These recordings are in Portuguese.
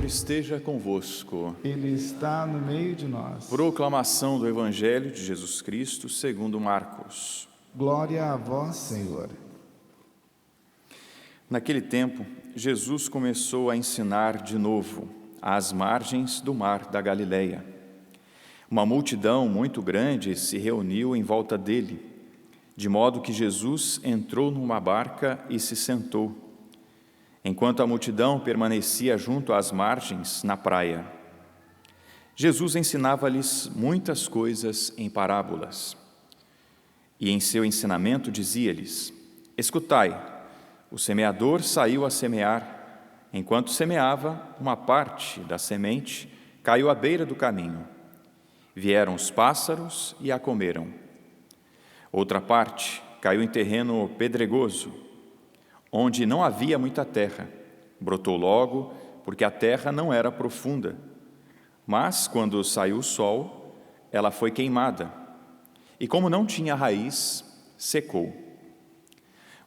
esteja convosco. Ele está no meio de nós. Proclamação do Evangelho de Jesus Cristo segundo Marcos. Glória a vós, Senhor. Naquele tempo, Jesus começou a ensinar de novo às margens do mar da Galileia. Uma multidão muito grande se reuniu em volta dele, de modo que Jesus entrou numa barca e se sentou, enquanto a multidão permanecia junto às margens, na praia. Jesus ensinava-lhes muitas coisas em parábolas. E em seu ensinamento dizia-lhes: Escutai, o semeador saiu a semear. Enquanto semeava, uma parte da semente caiu à beira do caminho. Vieram os pássaros e a comeram. Outra parte caiu em terreno pedregoso, onde não havia muita terra. Brotou logo, porque a terra não era profunda. Mas, quando saiu o sol, ela foi queimada, e como não tinha raiz, secou.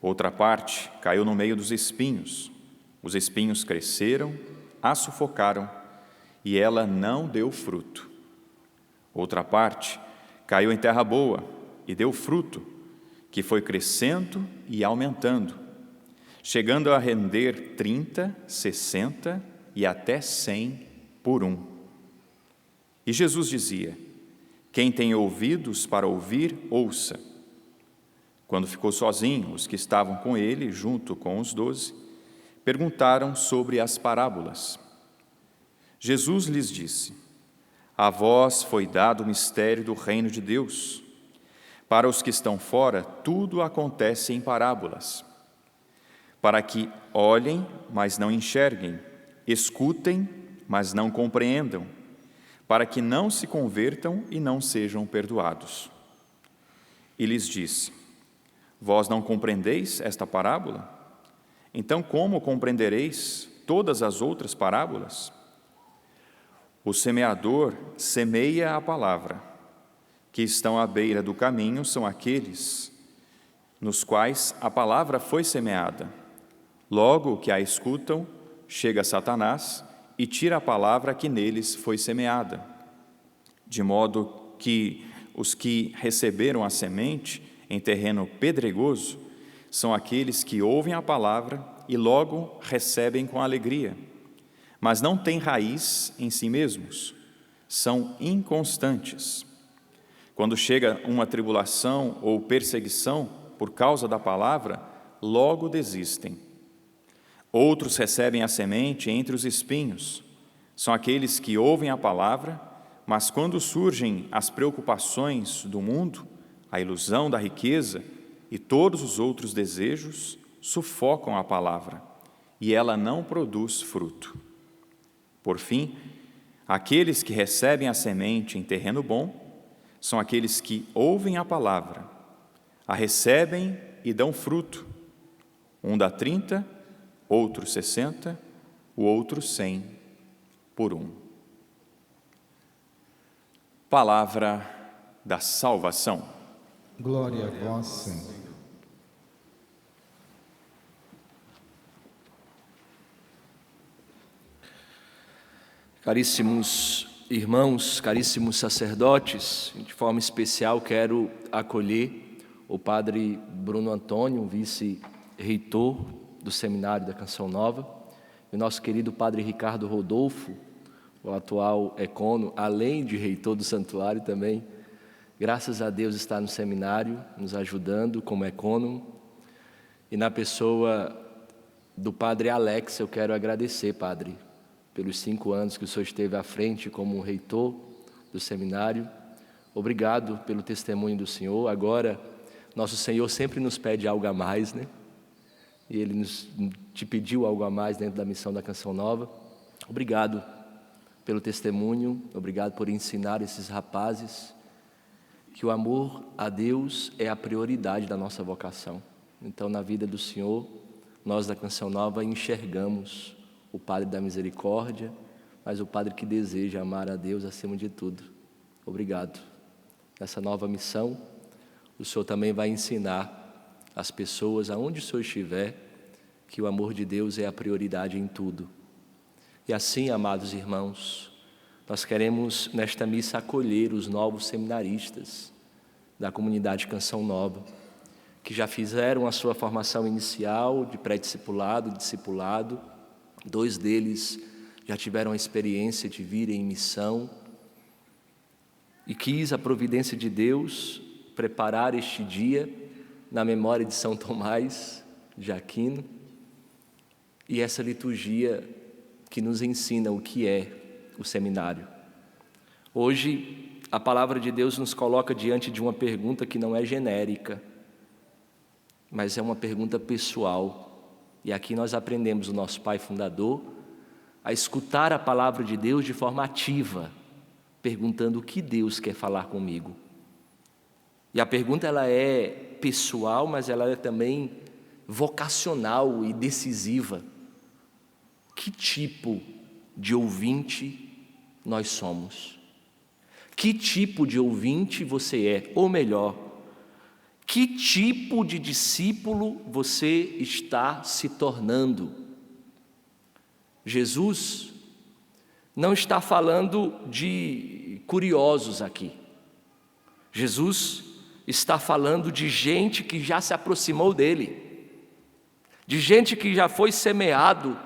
Outra parte caiu no meio dos espinhos. Os espinhos cresceram, a sufocaram, e ela não deu fruto. Outra parte caiu em terra boa e deu fruto, que foi crescendo e aumentando, chegando a render 30, 60 e até 100 por um. E Jesus dizia: Quem tem ouvidos para ouvir, ouça. Quando ficou sozinho, os que estavam com ele, junto com os 12, perguntaram sobre as parábolas. Jesus lhes disse: A vós foi dado o mistério do reino de Deus. Para os que estão fora, tudo acontece em parábolas, para que olhem, mas não enxerguem, escutem, mas não compreendam, para que não se convertam e não sejam perdoados. E lhes disse: Vós não compreendeis esta parábola? Então como compreendereis todas as outras parábolas? O semeador semeia a palavra. Que estão à beira do caminho são aqueles nos quais a palavra foi semeada. Logo que a escutam, chega Satanás e tira a palavra que neles foi semeada, de modo que os que receberam a semente em terreno pedregoso são aqueles que ouvem a palavra e logo recebem com alegria, mas não têm raiz em si mesmos, são inconstantes. Quando chega uma tribulação ou perseguição por causa da palavra, logo desistem. Outros recebem a semente entre os espinhos. São aqueles que ouvem a palavra, mas quando surgem as preocupações do mundo, a ilusão da riqueza e todos os outros desejos, sufocam a palavra, e ela não produz fruto. Por fim, aqueles que recebem a semente em terreno bom são aqueles que ouvem a palavra, a recebem e dão fruto. Um dá 30, outro 60, o outro 100 por um. Palavra da salvação. Glória a vós, Senhor. Caríssimos irmãos, caríssimos sacerdotes, de forma especial quero acolher o padre Bruno Antônio, vice-reitor do Seminário da Canção Nova, e o nosso querido padre Ricardo Rodolfo, o atual ecônomo, além de reitor do santuário também, graças a Deus está no seminário, nos ajudando como ecônomo, e na pessoa do padre Alex, eu quero agradecer, padre, pelos 5 anos que o senhor esteve à frente como reitor do seminário. Obrigado pelo testemunho do senhor. Agora, nosso Senhor sempre nos pede algo a mais, né? E Ele te pediu algo a mais dentro da missão da Canção Nova. Obrigado pelo testemunho, obrigado por ensinar esses rapazes que o amor a Deus é a prioridade da nossa vocação. Então, na vida do senhor, nós da Canção Nova enxergamos o Padre da misericórdia, mas o Padre que deseja amar a Deus acima de tudo. Obrigado. Nessa nova missão, o Senhor também vai ensinar as pessoas, aonde o Senhor estiver, que o amor de Deus é a prioridade em tudo. E assim, amados irmãos, nós queremos nesta missa acolher os novos seminaristas da comunidade Canção Nova, que já fizeram a sua formação inicial de pré-discipulado e discipulado. 2 deles já tiveram a experiência de vir em missão, e quis a providência de Deus preparar este dia na memória de São Tomás de Aquino, e essa liturgia que nos ensina o que é o seminário. Hoje, a palavra de Deus nos coloca diante de uma pergunta que não é genérica, mas é uma pergunta pessoal. E aqui nós aprendemos o nosso Pai Fundador a escutar a palavra de Deus de forma ativa, perguntando o que Deus quer falar comigo. E a pergunta ela é pessoal, mas ela é também vocacional e decisiva. Que tipo de ouvinte nós somos? Que tipo de ouvinte você é? Ou melhor, que tipo de discípulo você está se tornando? Jesus não está falando de curiosos aqui. Jesus está falando de gente que já se aproximou dele, de gente que já foi semeado,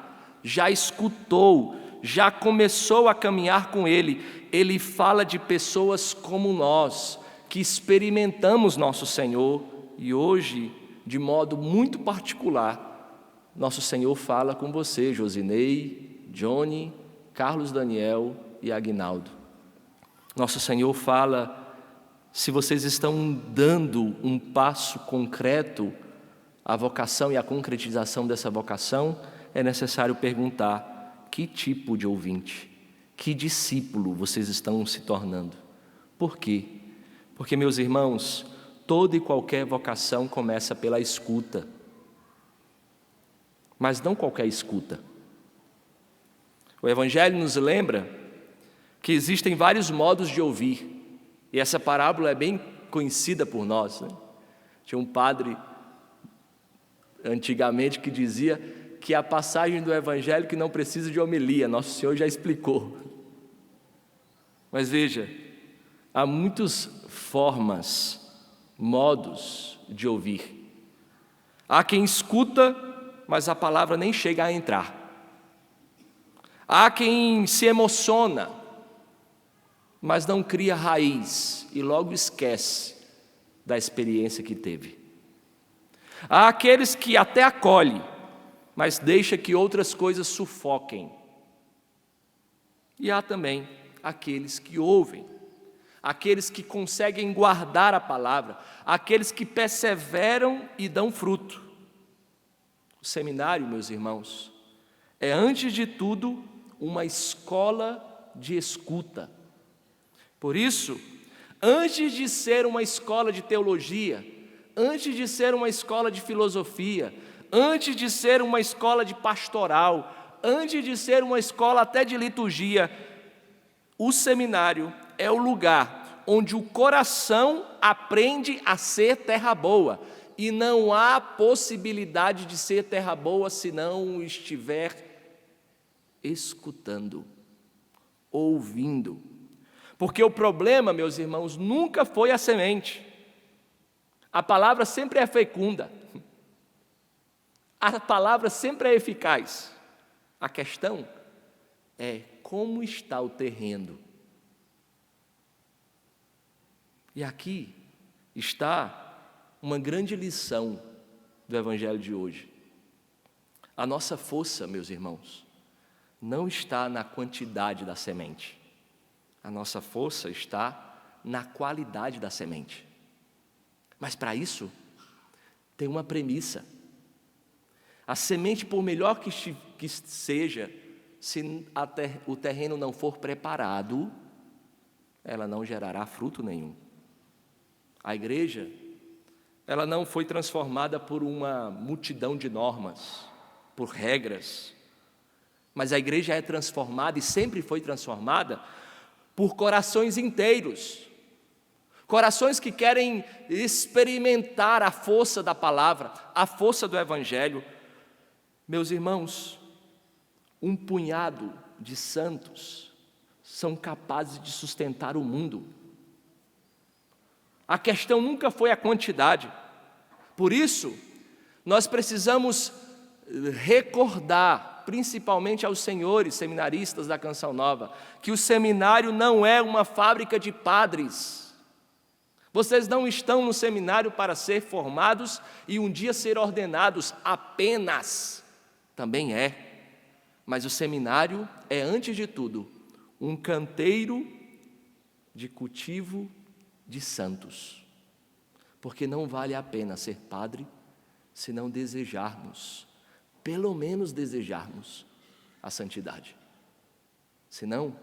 já escutou, já começou a caminhar com ele. Ele fala de pessoas como nós, que experimentamos nosso Senhor, e hoje, de modo muito particular, nosso Senhor fala com você, Josinei, Johnny, Carlos Daniel e Aguinaldo. Nosso Senhor fala, se vocês estão dando um passo concreto à vocação e à concretização dessa vocação, é necessário perguntar: que tipo de ouvinte, que discípulo vocês estão se tornando? Por quê? Porque, meus irmãos, toda e qualquer vocação começa pela escuta. Mas não qualquer escuta. O Evangelho nos lembra que existem vários modos de ouvir. E essa parábola é bem conhecida por nós, né? Tinha um padre, antigamente, que dizia que a passagem do Evangelho que não precisa de homilia, Nosso Senhor já explicou. Mas veja, há muitas formas, modos de ouvir. Há quem escuta, mas a palavra nem chega a entrar. Há quem se emociona, mas não cria raiz e logo esquece da experiência que teve. Há aqueles que até acolhem, mas deixa que outras coisas sufoquem. E há também aqueles que ouvem, aqueles que conseguem guardar a palavra, aqueles que perseveram e dão fruto. O seminário, meus irmãos, é antes de tudo uma escola de escuta. Por isso, antes de ser uma escola de teologia, antes de ser uma escola de filosofia, antes de ser uma escola de pastoral, antes de ser uma escola até de liturgia, o seminário é o lugar onde o coração aprende a ser terra boa, e não há possibilidade de ser terra boa se não estiver escutando, ouvindo. Porque o problema, meus irmãos, nunca foi a semente. A palavra sempre é fecunda. A palavra sempre é eficaz. A questão é como está o terreno. E aqui está uma grande lição do Evangelho de hoje. A nossa força, meus irmãos, não está na quantidade da semente. A nossa força está na qualidade da semente. Mas para isso, tem uma premissa. A semente, por melhor que seja, se o terreno não for preparado, ela não gerará fruto nenhum. A igreja, ela não foi transformada por uma multidão de normas, por regras, mas a igreja é transformada e sempre foi transformada por corações inteiros, corações que querem experimentar a força da palavra, a força do Evangelho. Meus irmãos, um punhado de santos são capazes de sustentar o mundo. A questão nunca foi a quantidade. Por isso, nós precisamos recordar, principalmente aos senhores seminaristas da Canção Nova, que o seminário não é uma fábrica de padres. Vocês não estão no seminário para ser formados e um dia ser ordenados apenas. Também é. Mas o seminário é, antes de tudo, um canteiro de cultivo de santos. Porque não vale a pena ser padre se não desejarmos, pelo menos desejarmos, a santidade. Senão,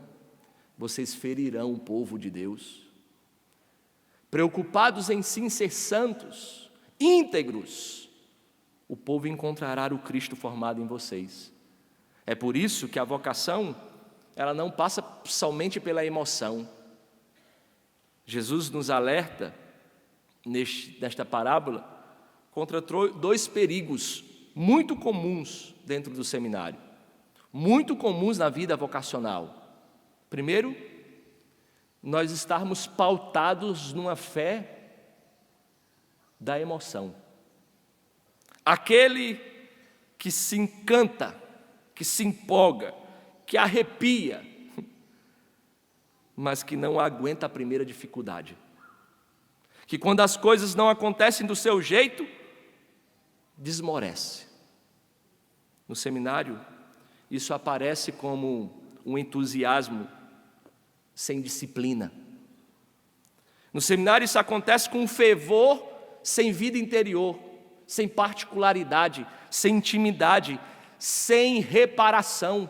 vocês ferirão o povo de Deus. Preocupados em sim ser santos, íntegros, o povo encontrará o Cristo formado em vocês. É por isso que a vocação, ela não passa somente pela emoção. Jesus nos alerta, nesta parábola, contra dois perigos muito comuns dentro do seminário, muito comuns na vida vocacional. Primeiro, nós estarmos pautados numa fé da emoção. Aquele que se encanta, que se empolga, que arrepia, mas que não aguenta a primeira dificuldade. Que quando as coisas não acontecem do seu jeito, desmorece. No seminário, isso aparece como um entusiasmo sem disciplina. No seminário, isso acontece com um fervor sem vida interior, sem particularidade, sem intimidade, sem reparação.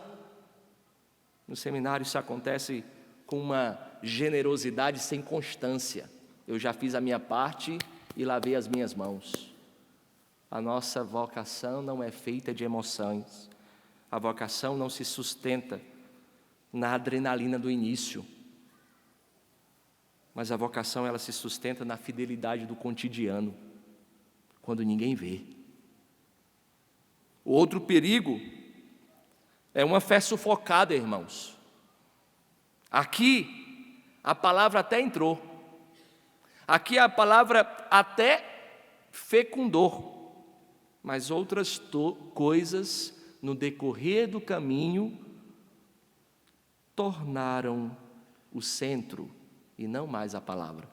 No seminário, isso acontece com uma generosidade sem constância. Eu já fiz a minha parte e lavei as minhas mãos. A nossa vocação não é feita de emoções. A vocação não se sustenta na adrenalina do início. Mas a vocação, ela se sustenta na fidelidade do cotidiano, quando ninguém vê. O outro perigo é uma fé sufocada, irmãos. Aqui, a palavra até entrou. Aqui a palavra até fecundou. Mas outras coisas, no decorrer do caminho, tornaram o centro e não mais a palavra.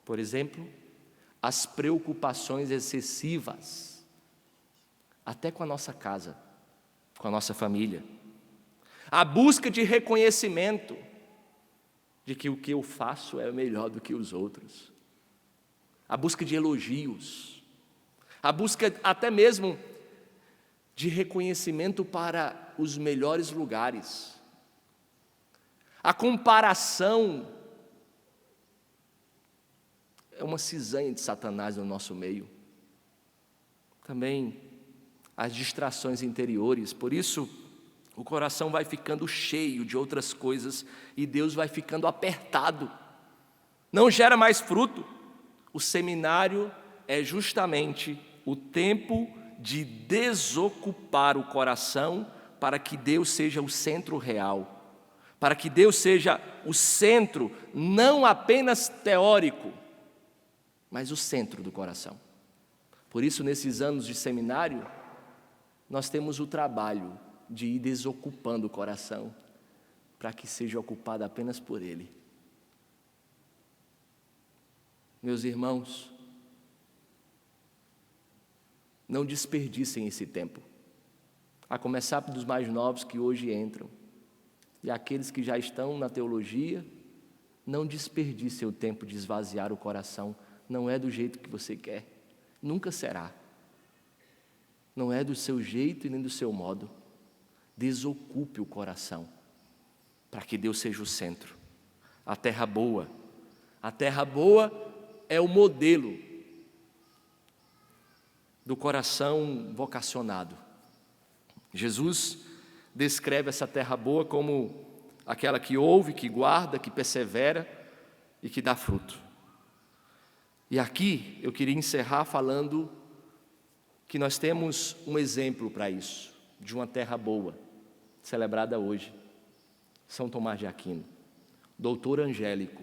Por exemplo, as preocupações excessivas, até com a nossa casa, com a nossa família. A busca de reconhecimento, de que o que eu faço é melhor do que os outros. A busca de elogios. A busca até mesmo de reconhecimento para os melhores lugares. A comparação é uma cisanha de Satanás no nosso meio. Também as distrações interiores. Por isso, o coração vai ficando cheio de outras coisas e Deus vai ficando apertado. Não gera mais fruto. O seminário é justamente o tempo de desocupar o coração para que Deus seja o centro real, para que Deus seja o centro, não apenas teórico, mas o centro do coração. Por isso, nesses anos de seminário, nós temos o trabalho de ir desocupando o coração, para que seja ocupado apenas por Ele. Meus irmãos, não desperdicem esse tempo, a começar dos mais novos que hoje entram, e aqueles que já estão na teologia, não desperdicem o tempo de esvaziar o coração. Não é do jeito que você quer, nunca será. Não é do seu jeito e nem do seu modo. Desocupe o coração, para que Deus seja o centro. A terra boa é o modelo do coração vocacionado. Jesus descreve essa terra boa como aquela que ouve, que guarda, que persevera e que dá fruto. E aqui eu queria encerrar falando que nós temos um exemplo para isso, de uma terra boa. celebrada hoje, São Tomás de Aquino, doutor angélico.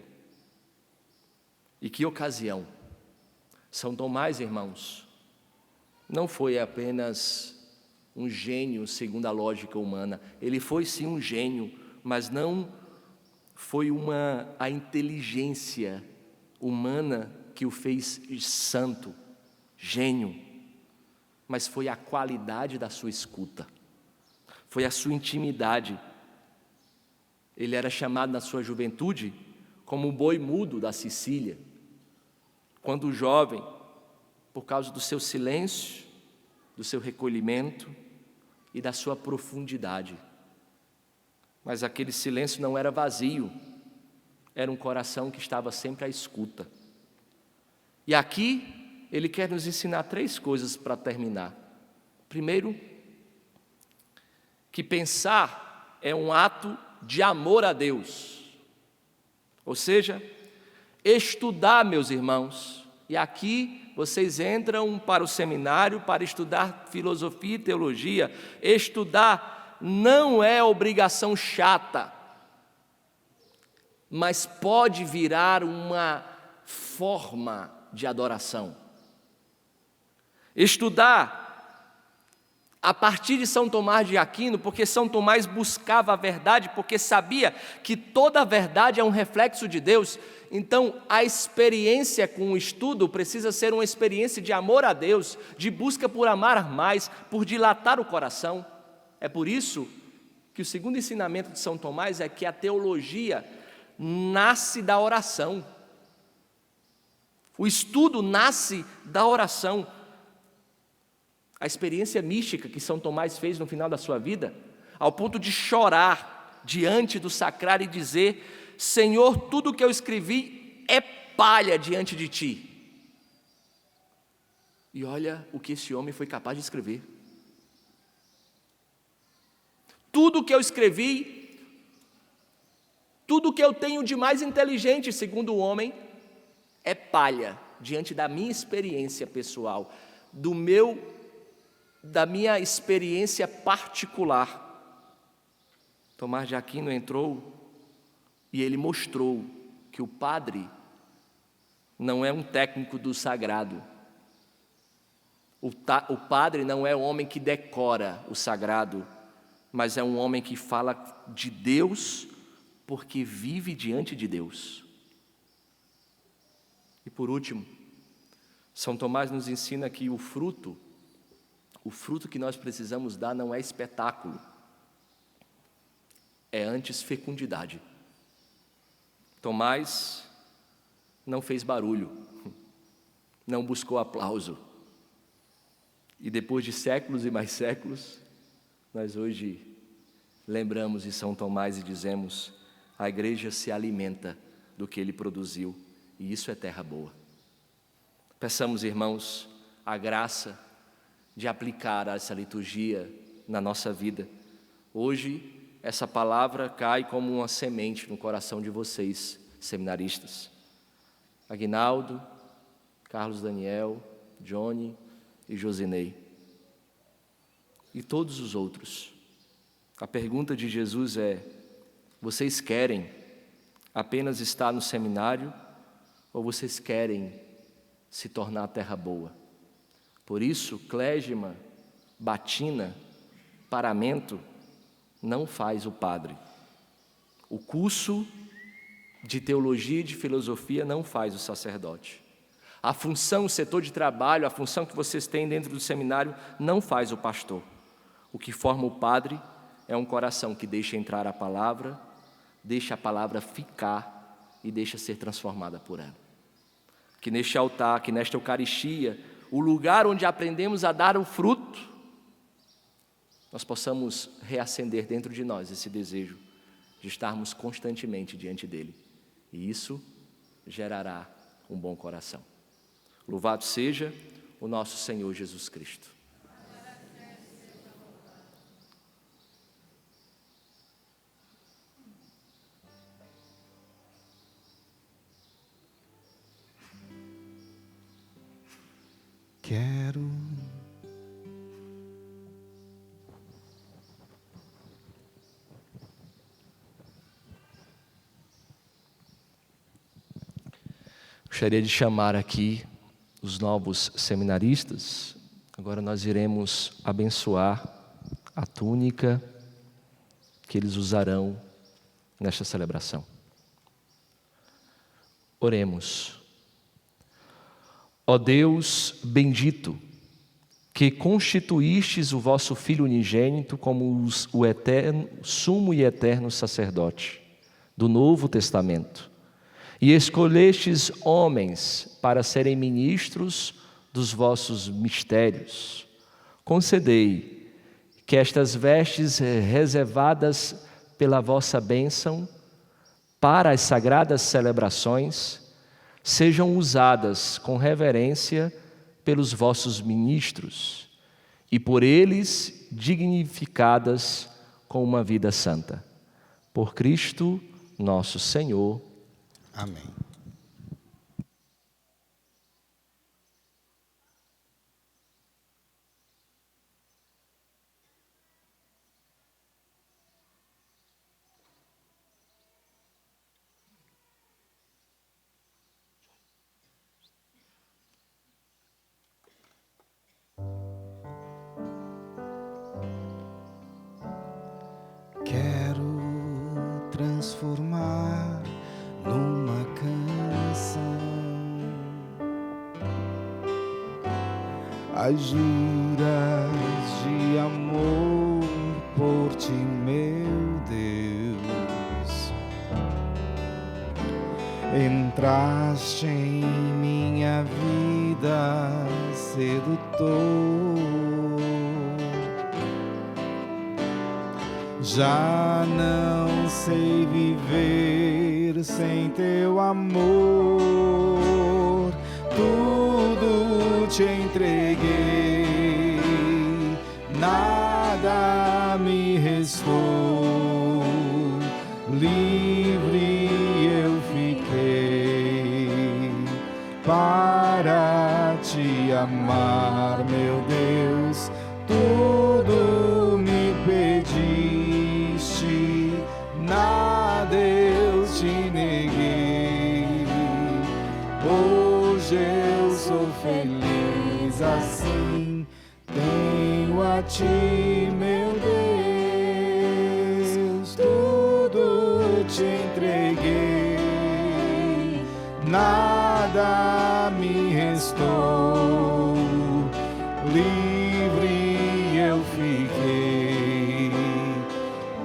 E que ocasião! São Tomás, irmãos, não foi apenas um gênio segundo a lógica humana. Ele foi sim um gênio, mas não foi a inteligência humana que o fez santo, gênio, mas foi a qualidade da sua escuta, foi a sua intimidade. Ele era chamado na sua juventude como o boi mudo da Sicília. Quando jovem, por causa do seu silêncio, do seu recolhimento e da sua profundidade. Mas aquele silêncio não era vazio, era um coração que estava sempre à escuta. E aqui ele quer nos ensinar 3 coisas para terminar. Primeiro, que pensar é um ato de amor a Deus. Ou seja, estudar, meus irmãos, e aqui vocês entram para o seminário para estudar filosofia e teologia. Estudar não é obrigação chata, mas pode virar uma forma de adoração. Estudar a partir de São Tomás de Aquino, porque São Tomás buscava a verdade, porque sabia que toda a verdade é um reflexo de Deus. Então, a experiência com o estudo precisa ser uma experiência de amor a Deus, de busca por amar mais, por dilatar o coração. É por isso que o segundo ensinamento de São Tomás é que a teologia nasce da oração. O estudo nasce da oração. A experiência mística que São Tomás fez no final da sua vida, ao ponto de chorar diante do sacrário e dizer: Senhor, tudo o que eu escrevi é palha diante de Ti. E olha o que esse homem foi capaz de escrever. Tudo o que eu escrevi, tudo o que eu tenho de mais inteligente, segundo o homem, é palha diante da minha experiência pessoal, da minha experiência particular. Tomás de Aquino entrou e ele mostrou que o padre não é um técnico do sagrado. O padre não é o homem que decora o sagrado, mas é um homem que fala de Deus porque vive diante de Deus. E por último, São Tomás nos ensina que o fruto que nós precisamos dar não é espetáculo, é antes fecundidade. Tomás não fez barulho, não buscou aplauso. E depois de séculos e mais séculos, nós hoje lembramos de São Tomás e dizemos: a igreja se alimenta do que ele produziu, e isso é terra boa. Peçamos, irmãos, a graça de aplicar essa liturgia na nossa vida. Hoje, essa palavra cai como uma semente no coração de vocês, seminaristas. Aguinaldo, Carlos Daniel, Johnny e Josinei. E todos os outros. A pergunta de Jesus é: vocês querem apenas estar no seminário ou vocês querem se tornar terra boa? Por isso, clésima, batina, paramento não faz o padre. O curso de teologia e de filosofia não faz o sacerdote. A função, o setor de trabalho, a função que vocês têm dentro do seminário não faz o pastor. O que forma o padre é um coração que deixa entrar a palavra, deixa a palavra ficar e deixa ser transformada por ela. Que neste altar, que nesta Eucaristia, o lugar onde aprendemos a dar o fruto, nós possamos reacender dentro de nós esse desejo de estarmos constantemente diante dele. E isso gerará um bom coração. Louvado seja o nosso Senhor Jesus Cristo. Quero Gostaria de chamar aqui os novos seminaristas. Agora nós iremos abençoar a túnica que eles usarão nesta celebração. Oremos. Ó Deus bendito, que constituístes o vosso Filho unigênito como o eterno, sumo e eterno sacerdote do Novo Testamento, e escolhestes homens para serem ministros dos vossos mistérios, concedei que estas vestes reservadas pela vossa bênção para as sagradas celebrações sejam usadas com reverência pelos vossos ministros e por eles dignificadas com uma vida santa. Por Cristo nosso Senhor. Amém. Quero transformar numa canção as juras de amor por ti, meu Deus. Entraste em minha vida, sedutor. Já não sei viver sem teu amor. Tudo te entreguei, nada me restou. Livre eu fiquei para te amar, meu Deus. Tudo me pediste, nada eu te neguei. Hoje eu sou feliz assim, tenho a ti, meu Deus. Tudo te entreguei, nada me restou. Livre eu fiquei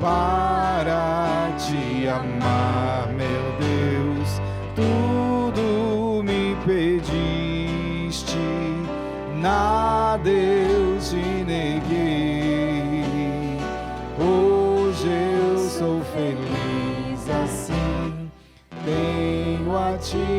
para te amar, meu Deus. Tudo me pediste, nada eu te neguei. Hoje eu sou feliz assim, tenho a ti,